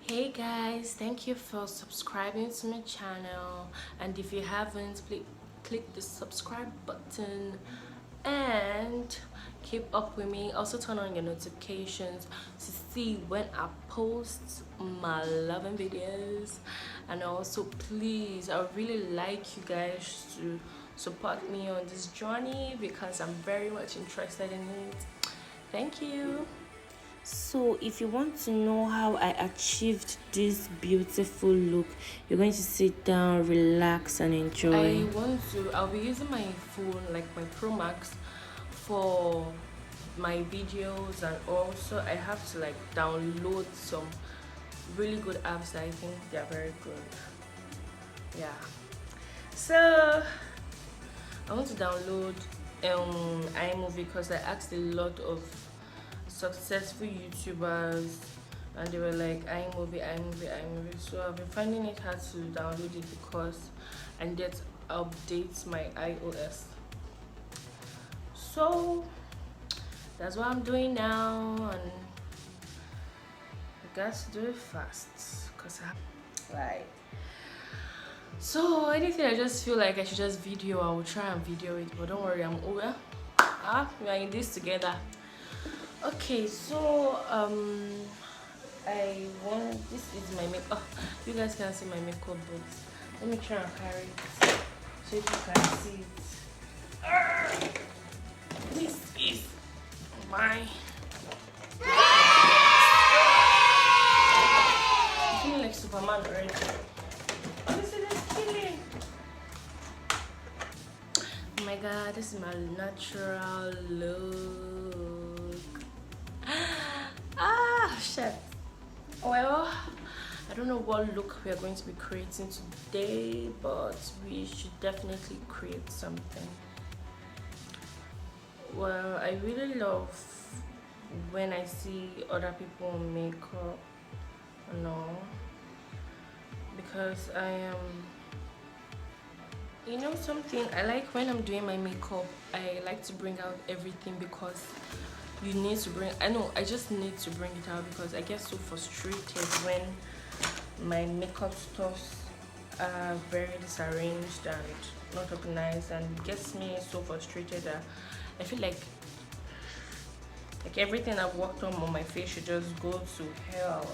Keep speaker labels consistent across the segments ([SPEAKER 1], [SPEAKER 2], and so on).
[SPEAKER 1] Hey guys, thank you for subscribing to my channel, and if you haven't, please click the subscribe button and keep up with me. Also turn on your notifications to see when I post my loving videos. And also please, I would really like you guys to support me on this journey because I'm very much interested in it. Thank you. So if you want to know how I achieved this beautiful look, you're going to sit down, relax and enjoy. I'll be using my phone, like my Pro Max, for my videos, and also I have to like download some really good apps that I think they're very good. Yeah, so I want to download iMovie because I asked a lot of successful YouTubers and they were like iMovie. So I've been finding it hard to download it because I need to update my iOS. So that's what I'm doing now, and I got to do it fast because right. So anything I just feel like I should just video, I will try and video it, but don't worry, I'm over. We are in this together. Okay, so this is my makeup. You guys can see my makeup, but let me try and carry it so you can see it. This is my I'm feeling like Superman already. Honestly, this killing. Oh my god, this is my natural look. Shit. Well, I don't know what look we are going to be creating today, but we should definitely create something. Well, I really love when I see other people make makeup, because I am, something, I like when I'm doing my makeup, I like to bring out everything because you need to I just need to bring it out because I get so frustrated when my makeup stuffs are very disarranged and not organized, and it gets me so frustrated that I feel like everything I've worked on my face should just go to hell.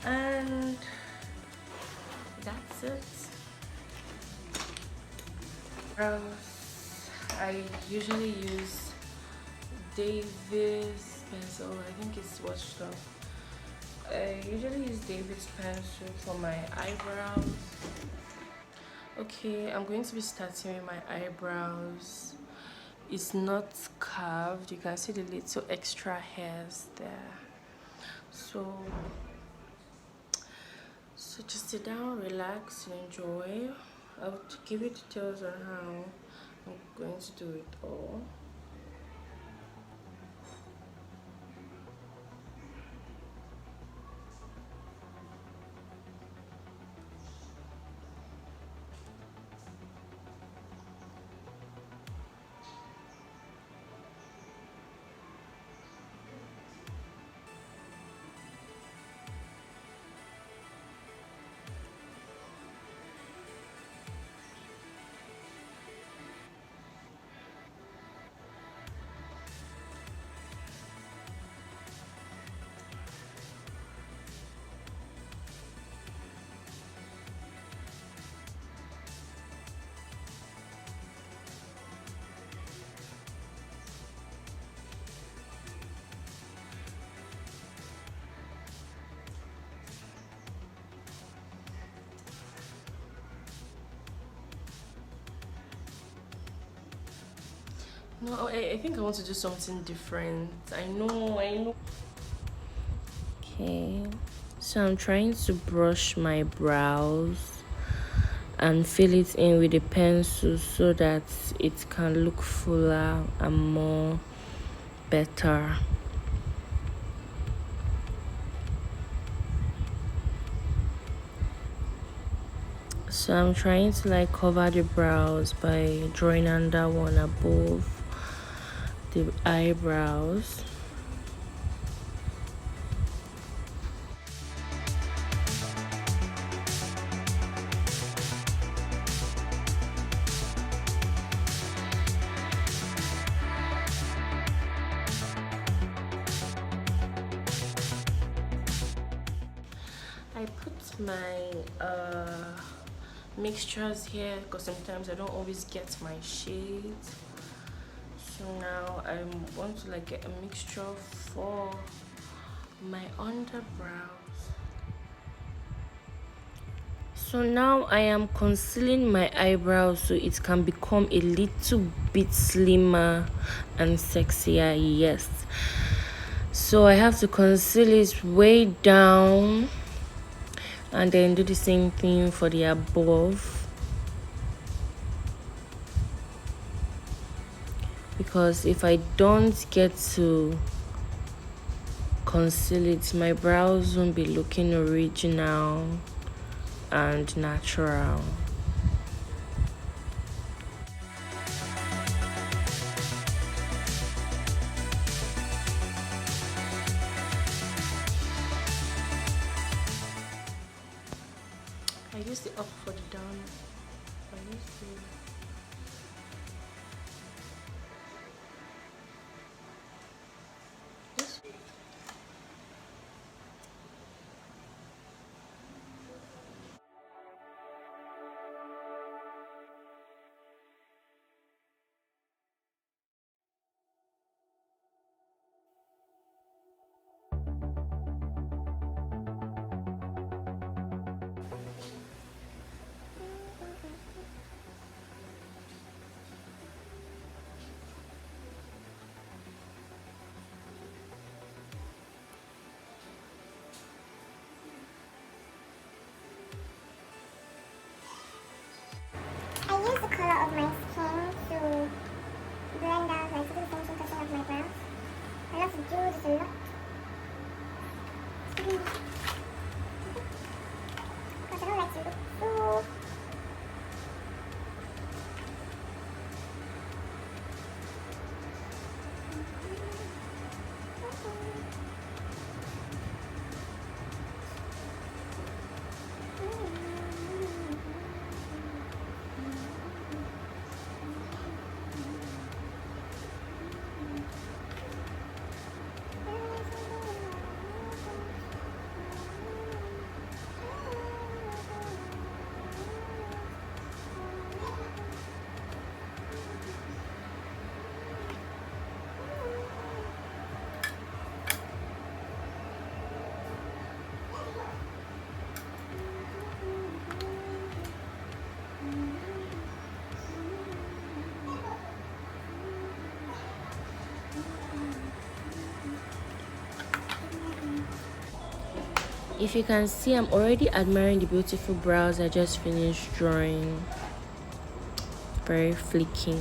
[SPEAKER 1] And that's it. I usually use David's pencil. I think it's washed up. I usually use David's pencil for my eyebrows. Okay, I'm going to be starting with my eyebrows. It's not carved. You can see the little extra hairs there. So just sit down, relax, and enjoy. I'll give you details on how I'm going to do it all. No, I think I want to do something different. I know. Okay, so I'm trying to brush my brows and fill it in with a pencil so that it can look fuller and more better. So I'm trying to like cover the brows by drawing under one above the eyebrows. I put my mixtures here because sometimes I don't always get my shades. So now I want to like get a mixture for my underbrows. So now I am concealing my eyebrows so it can become a little bit slimmer and sexier. Yes, so I have to conceal it way down and then do the same thing for the above, because if I don't get to conceal it, my brows won't be looking original and natural. I use the up for the down. I use the this.
[SPEAKER 2] I use the color of my skin to blend out like the finishing touching of my brows. I love to do this a lot. Because I don't like to look so
[SPEAKER 1] If you can see, I'm already admiring the beautiful brows I just finished drawing. Very flaky.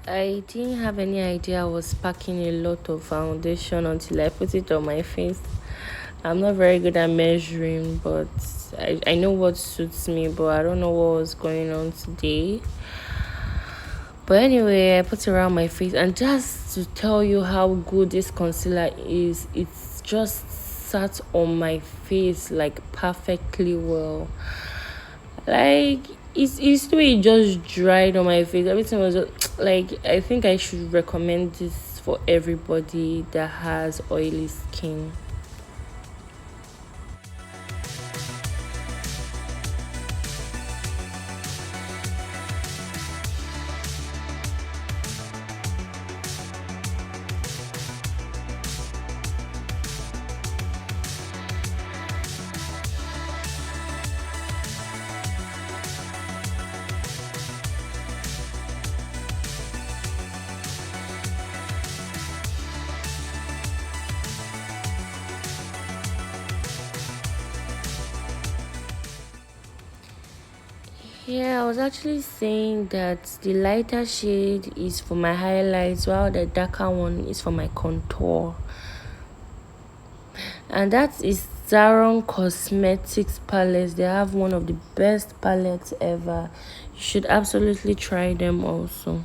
[SPEAKER 1] I didn't have any idea I was packing a lot of foundation until I put it on my face. I'm not very good at measuring, but I know what suits me, but I don't know what was going on today. But anyway, I put it around my face, and just to tell you how good this concealer is, it's just sat on my face like perfectly well. Like it's the way it just dried on my face. Everything was just, like, I think I should recommend this for everybody that has oily skin. Yeah, I was actually saying that the lighter shade is for my highlights while the darker one is for my contour. And that is Zaron Cosmetics palette. They have one of the best palettes ever. You should absolutely try them also.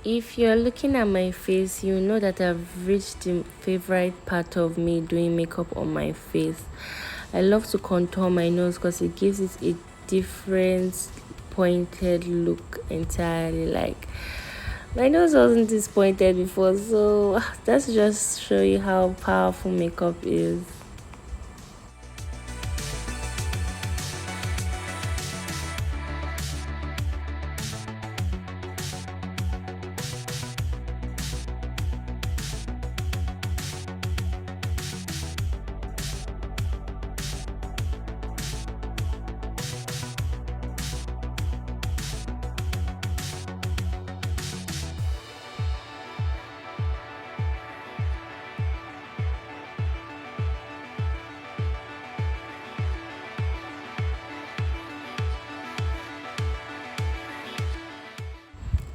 [SPEAKER 1] If you're looking at my face, you know that I've reached the favorite part of me doing makeup on my face. I love to contour my nose because it gives it a different pointed look entirely. Like my nose wasn't this pointed before, so that's just show you how powerful makeup is.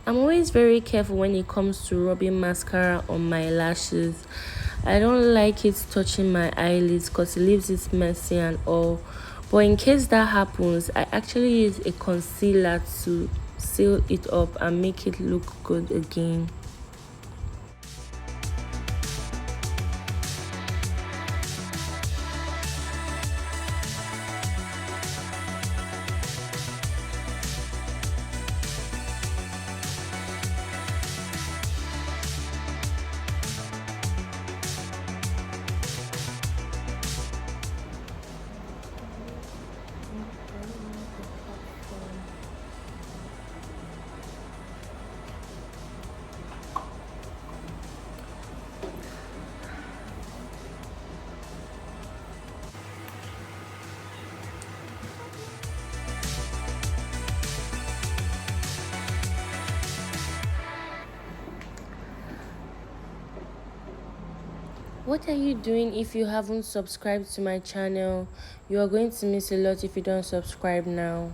[SPEAKER 1] I'm always very careful when it comes to rubbing mascara on my lashes. I don't like it touching my eyelids because it leaves it messy and all. But in case that happens, I actually use a concealer to seal it up and make it look good again. What are you doing if you haven't subscribed to my channel? You are going to miss a lot if you don't subscribe now.